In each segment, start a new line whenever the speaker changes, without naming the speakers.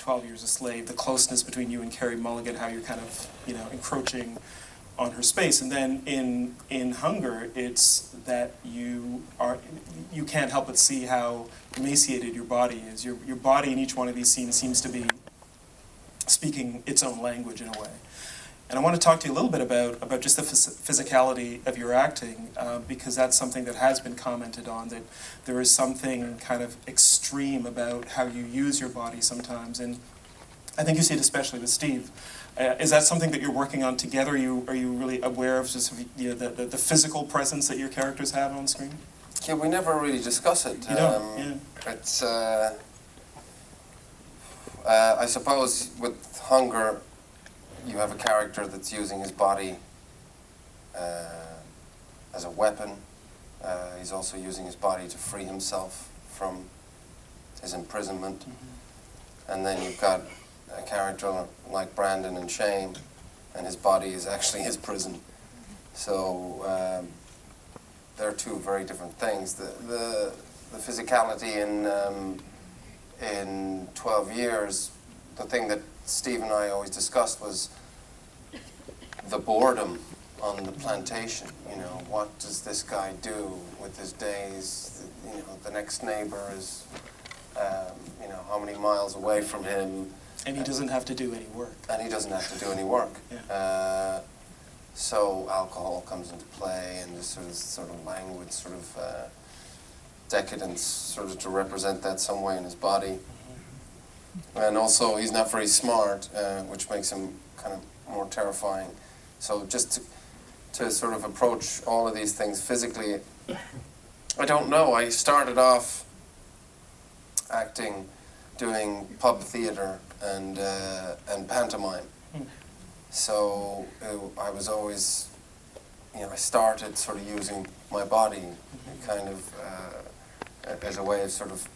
12 Years a Slave, the closeness between you and Carey Mulligan, how you're kind of, you know, encroaching on her space. And then in Hunger, it's that you can't help but see how emaciated your body is. Your body in each one of these scenes seems to be speaking its own language in a way. And I want to talk to you a little bit about just the physicality of your acting, because that's something that has been commented on, that there is something kind of extreme about how you use your body sometimes. And I think you see it especially with Steve. Is that something that you're working on together? Are you really aware of just, you know, the physical presence that your characters have on screen?
Yeah, we never really discuss it.
You don't? Yeah.
It's, I suppose with Hunger, you have a character that's using his body as a weapon. He's also using his body to free himself from his imprisonment. Mm-hmm. And then you've got a character like Brandon in Shame, and his body is actually his prison. So they're two very different things. The physicality in 12 Years, the thing that Steve and I always discussed was the boredom on the plantation. You know, what does this guy do with his days? You know, the next neighbor is, you know, how many miles away from him.
And he doesn't have to do any work.
And he doesn't have to do any work.
Yeah.
So alcohol comes into play, and this sort of languid, sort of decadence, sort of to represent that some way in his body. And also, he's not very smart, which makes him kind of more terrifying. So just to sort of approach all of these things physically, I don't know. I started off acting, doing pub theater and pantomime. So I was always, you know, I started sort of using my body kind of as a way of sort of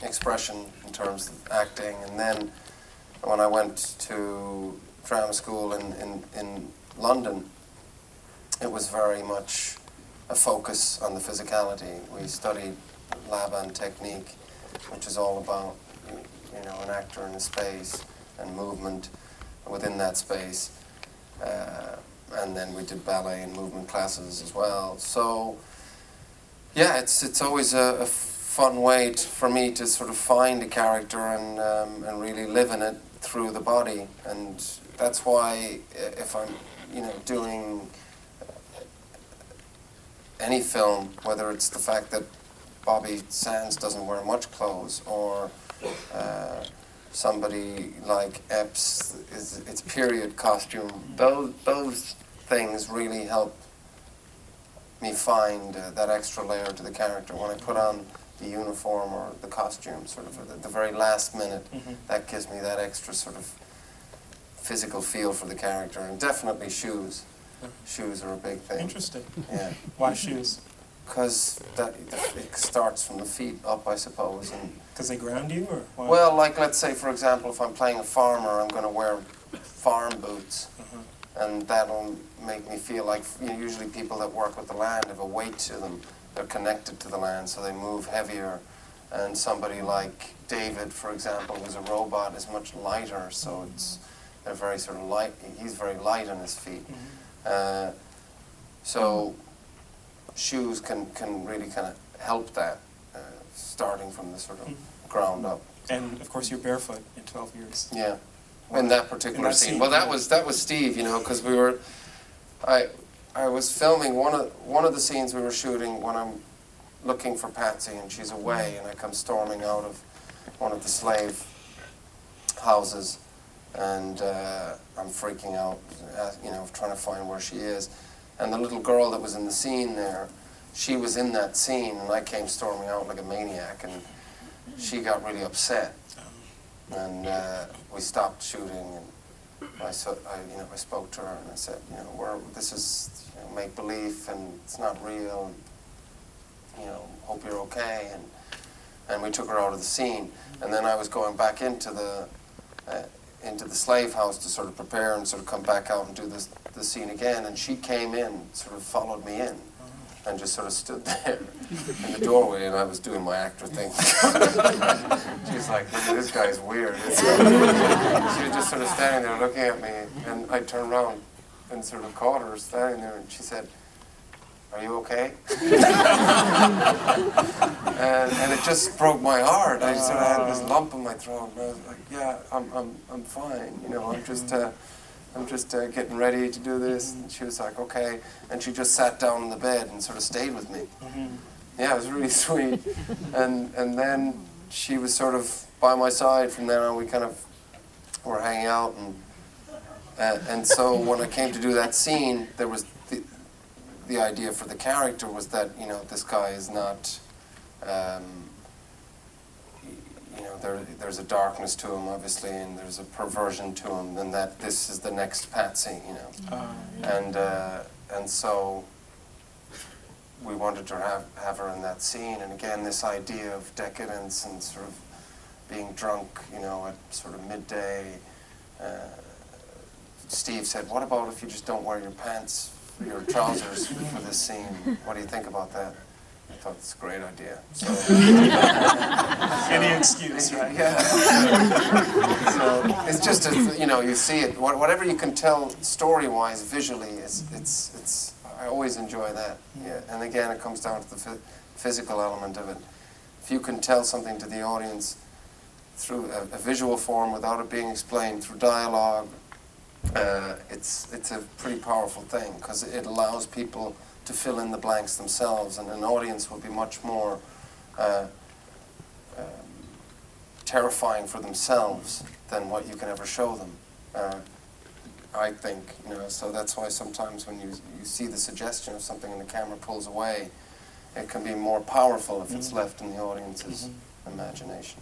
expression in terms of acting. And then when I went to drama school in London, it was very much a focus on the physicality. We studied Laban technique, which is all about, you know, an actor in a space and movement within that space. And then we did ballet and movement classes as well. So yeah, it's always a fun way for me to sort of find a character and really live in it through the body. And that's why if I'm, you know, doing any film, whether it's the fact that Bobby Sands doesn't wear much clothes, or somebody like Epps, it's period costume, those things really help me find that extra layer to the character. When I put on the uniform or the costume, sort of at the very last minute, that gives me that extra sort of physical feel for the character. And definitely shoes. Shoes are a big thing.
Interesting.
Yeah.
Why shoes?
Because it starts from the feet up, I suppose.
Because they ground you, or why?
Well, like, let's say, for example, if I'm playing a farmer, I'm going to wear farm boots. And that'll make me feel like, you know, usually people that work with the land have a weight to them. They're connected to the land, so they move heavier. And somebody like David, for example, who's a robot, is much lighter, so they're very sort of light. He's very light on his feet. So shoes can really kind of help that, starting from the sort of ground up.
And of course, you're barefoot in 12 Years.
Yeah, in that particular scene. Well, that was Steve, you know, because I was filming one of the scenes we were shooting when I'm looking for Patsy and she's away, and I come storming out of one of the slave houses, and I'm freaking out, you know, trying to find where she is. And the little girl that was in the scene there, she was in that scene, and I came storming out like a maniac, and she got really upset. And we stopped shooting, and I spoke to her, and I said, you know, this is, you know, make-believe, and it's not real, and, you know, hope you're okay. And we took her out of the scene. And then I was going back into the slave house to sort of prepare and sort of come back out and do the scene again, and she came in, sort of followed me in. and just sort of stood there in the doorway, and I was doing my actor thing. She's like, this guy's weird. She was just sort of standing there looking at me, and I turned around and sort of caught her standing there, and she said, "Are you okay?" and it just broke my heart. I just sort of had this lump in my throat, and I was like, "Yeah, I'm fine. You know, I'm just getting ready to do this." And she was like, "Okay," and she just sat down on the bed and sort of stayed with me. Yeah, it was really sweet. And then she was sort of by my side from there on. We kind of were hanging out, and so when I came to do that scene, there was the idea for the character was that, you know, this guy is not, you know, there's a darkness to him, obviously, and there's a perversion to him, and that this is the next Patsy, you know.
Yeah.
And so we wanted to have her in that scene, and again, this idea of decadence and sort of being drunk, you know, at sort of midday. Steve said, "What about if you just don't wear your pants, your trousers for this scene? What do you think about that?" I thought it's a great idea. So,
Any excuse, right?
Yeah. So it's just you know, you see it. Whatever you can tell story-wise, visually, it's. I always enjoy that. Yeah. And again, it comes down to the physical element of it. If you can tell something to the audience through a visual form without it being explained through dialogue, it's a pretty powerful thing, because it allows people to fill in the blanks themselves, and an audience will be much more terrifying for themselves than what you can ever show them. I think, you know, so that's why sometimes when you see the suggestion of something and the camera pulls away, it can be more powerful if it's left in the audience's imagination.